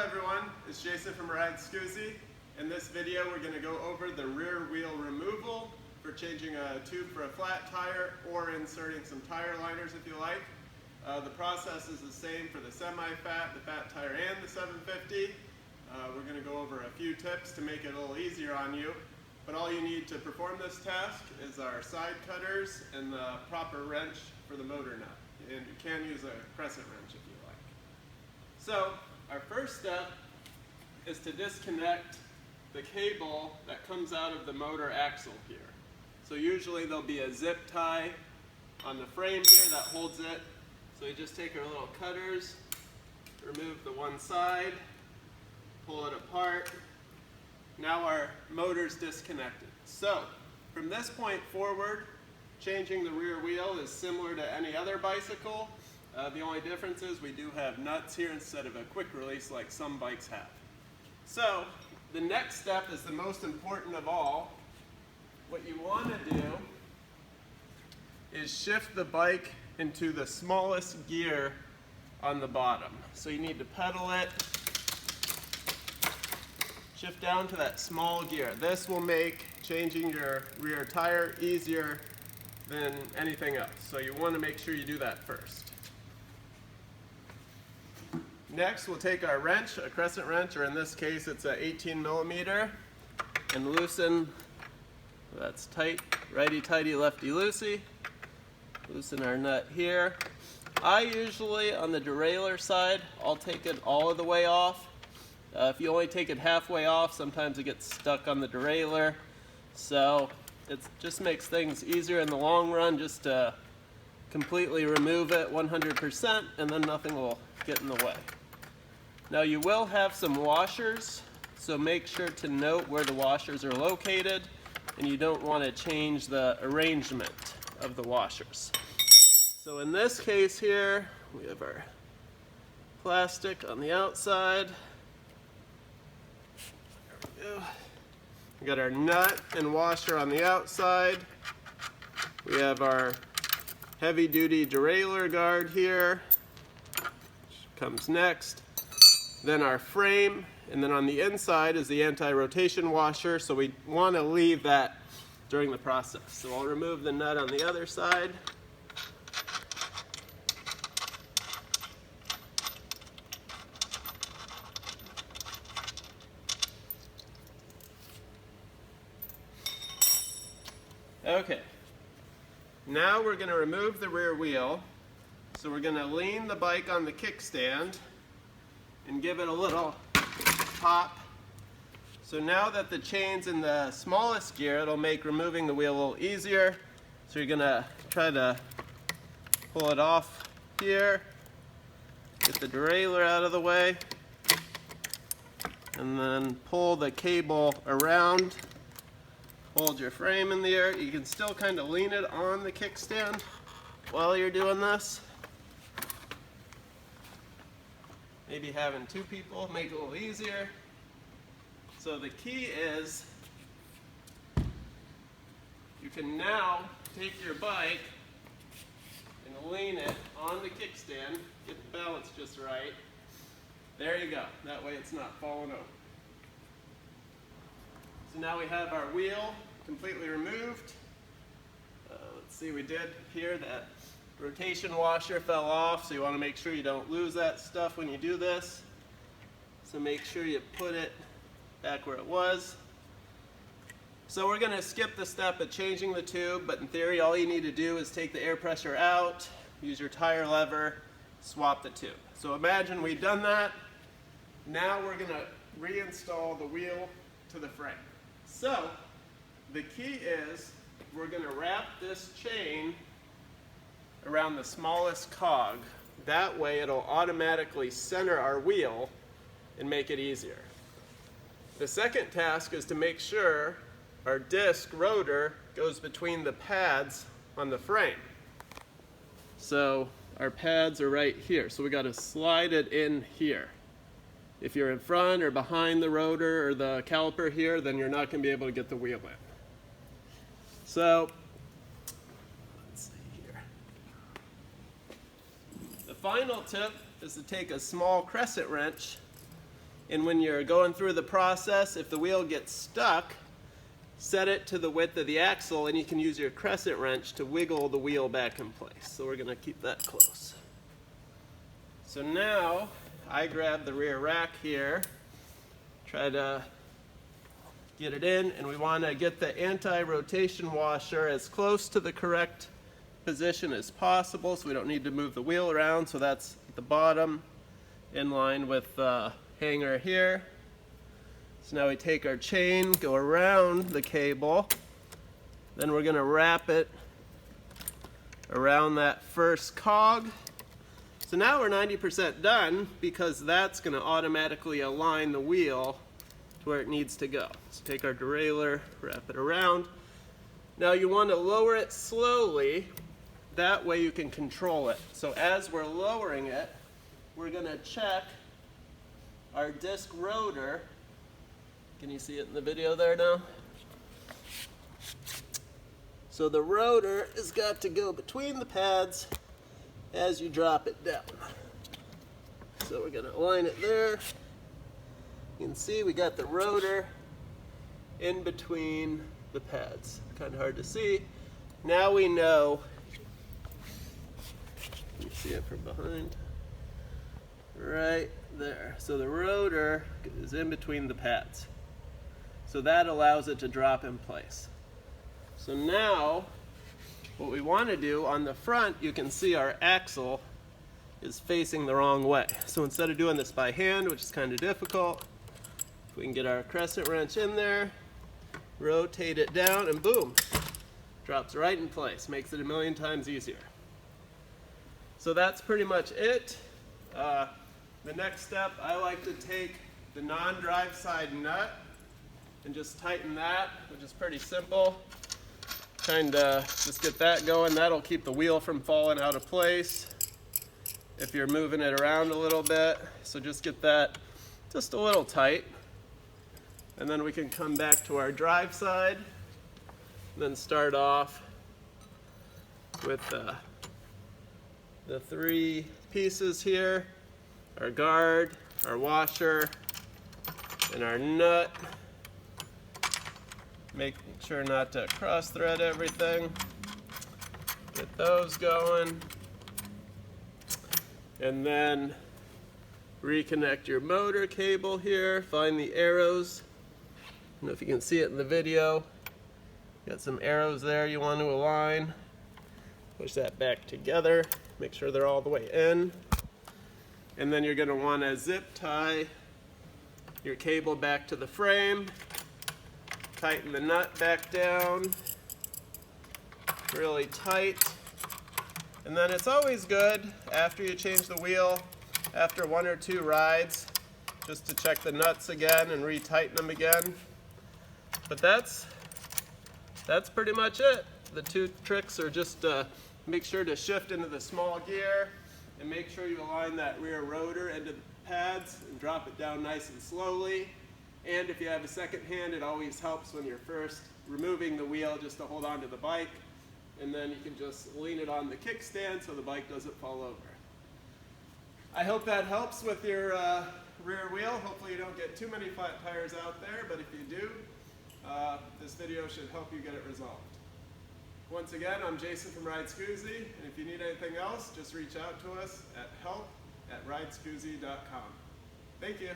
everyone, it's Jason from Ride Scoozy. In this video we're going to go over the rear wheel removal for changing a tube for a flat tire or inserting some tire liners if you like. The process is the same for the semi-fat, the fat tire, and the 750. We're going to go over a few tips to make it a little easier on you. But all you need to perform this task is our side cutters and the proper wrench for the motor nut. And you can use a crescent wrench if you like. So our first step is to disconnect the cable that comes out of the motor axle here. So usually there'll be a zip tie on the frame here that holds it. So you just take our little cutters, remove the one side, pull it apart. Now our motor's disconnected. So from this point forward, changing the rear wheel is similar to any other bicycle. The only difference is we do have nuts here instead of a quick release like some bikes have. So the next step is the most important of all. What you want to do is shift the bike into the smallest gear on the bottom. So you need to pedal it, shift down to that small gear. This will make changing your rear tire easier than anything else. So you want to make sure you do that first. Next, we'll take our wrench, a crescent wrench, or in this case it's a 18 millimeter, and loosen, that's tight, righty-tighty, lefty-loosey. Loosen our nut here. I usually, on the derailleur side, I'll take it all of the way off. If you only take it halfway off, sometimes it gets stuck on the derailleur. So it just makes things easier in the long run just to completely remove it 100%, and then nothing will get in the way. Now you will have some washers, so make sure to note where the washers are located, and you don't want to change the arrangement of the washers. So in this case here, we have our plastic on the outside. There we go. We got our nut and washer on the outside. We have our heavy-duty derailleur guard here, which comes next. Then our frame, and then on the inside is the anti-rotation washer, so we want to leave that during the process. So I'll remove the nut on the other side. Okay, now we're going to remove the rear wheel. So we're going to lean the bike on the kickstand and give it a little pop. So now that the chain's in the smallest gear, it'll make removing the wheel a little easier. So you're going to try to pull it off here, get the derailleur out of the way, and then pull the cable around. Hold your frame in the air. You can still kind of lean it on the kickstand while you're doing this. Maybe having two people make it a little easier. So the key is you can now take your bike and lean it on the kickstand, get the balance just right. There you go. That way it's not falling over. So now we have our wheel completely removed. Let's see, we did here that rotation washer fell off, so you want to make sure you don't lose that stuff when you do this. So make sure you put it back where it was. So we're going to skip the step of changing the tube, but in theory all you need to do is take the air pressure out, use your tire lever, swap the tube. So imagine we've done that. Now we're going to reinstall the wheel to the frame. So the key is we're going to wrap this chain around the smallest cog. That way it'll automatically center our wheel and make it easier. The second task is to make sure our disc rotor goes between the pads on the frame. So our pads are right here, so we got to slide it in here. If you're in front or behind the rotor or the caliper here, then you're not going to be able to get the wheel in. So let's see here. The final tip is to take a small crescent wrench And when you're going through the process, if the wheel gets stuck, set it to the width of the axle, and you can use your crescent wrench to wiggle the wheel back in place. So we're going to keep that close. So now I grab the rear rack here, try to get it in, and we want to get the anti-rotation washer as close to the correct position as possible so we don't need to move the wheel around. So that's at the bottom in line with the hanger here. So now we take our chain, go around the cable, then we're going to wrap it around that first cog. So now we're 90% done because that's going to automatically align the wheel to where it needs to go. So take our derailleur, wrap it around. Now you want to lower it slowly, that way you can control it. So as we're lowering it, we're going to check our disc rotor. Can you see it in the video there now? So the rotor has got to go between the pads as you drop it down. So we're going to align it there. You can see we got the rotor in between the pads. Kind of hard to see. Now we know, you see it from behind, right there. So the rotor is in between the pads. So that allows it to drop in place. So now, what we want to do on the front, you can see our axle is facing the wrong way. So instead of doing this by hand, which is kind of difficult, if we can get our crescent wrench in there, rotate it down, and boom, drops right in place. Makes it a million times easier. So that's pretty much it. The next step, I like to take the non-drive side nut and just tighten that, which is pretty simple. Kind of just get that going. That'll keep the wheel from falling out of place if you're moving it around a little bit. So just get that just a little tight. And then we can come back to our drive side and then start off with the three pieces here, our guard, our washer, and our nut. Make sure not to cross thread everything. Get those going. And then reconnect your motor cable here. Find the arrows. I don't know if you can see it in the video. Got some arrows there you want to align. Push that back together. Make sure they're all the way in. And then you're going to want to zip tie your cable back to the frame. Tighten the nut back down, really tight. And then it's always good after you change the wheel, after 1 or 2 rides, just to check the nuts again and retighten them again. But that's pretty much it. The 2 tricks are just make sure to shift into the small gear and make sure you align that rear rotor into the pads and drop it down nice and slowly. And if you have a second hand, it always helps when you're first removing the wheel just to hold on to the bike. And then you can just lean it on the kickstand so the bike doesn't fall over. I hope that helps with your rear wheel. Hopefully you don't get too many flat tires out there, but if you do, this video should help you get it resolved. Once again, I'm Jason from RideScusi, and if you need anything else, just reach out to us at help@ridescusi.com. Thank you.